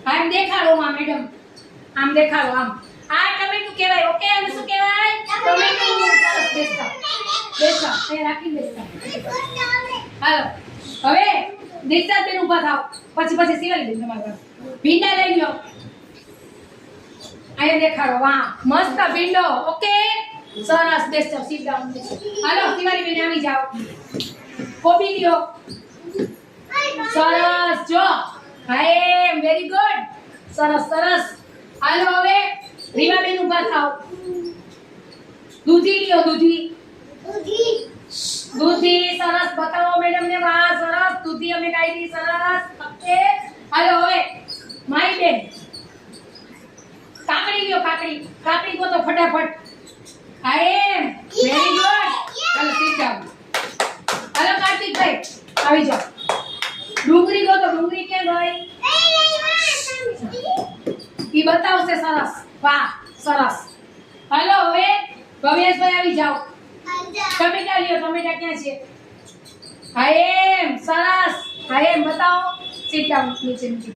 આમ દેખાડો માં મેડમ આમ દેખાડો આમ આ ટમેટું કહેવાય ઓકે અને શું કહેવાય ટમેટું સરસ બેસતા બેસતા એ રાખી બેસતા હાલો હવે દીક્ષા બેન ઊભા થાવ પછી સિવાલી બેન તમારી પાસે ભીંડા લઈ લો આયા દેખાડો વાહ મસ્ત ભીંડો ઓકે સરસ બેસતા સીટ ડાઉન હાલો સિવાલી બેન આવી જાઓ કોબી લ્યો સરસ જો હાય વેરી ગુડ સરસ સરસ હાલો હવે રીવા બેન ઊભા થાવ દૂધી લ્યો દૂધી સરસ બતાવો મેડમ ને વાહ સરસ દૂધી અમે કાઢી સરસ ઓકે હાલો હવે માઈ બેન કાકડી લ્યો કાકડી ગોતો ફટાફટ હાય વેરી ગુડ હાલો સીટ ડાઉન હાલો કાર્તિકભાઈ આવી જાઓ ડુંગળી ગોતો ડુંગળી ક્યાં ગઈ ઈ બતાવશે સરસ વાહ સરસ હાલો હવે ભવ્યેશભાઈ આવી જાઓ ટમેટા લ્યો ટમેટા ક્યાં છે હાય સરસ હાય બતાવો સીટ ડાઉન નીચે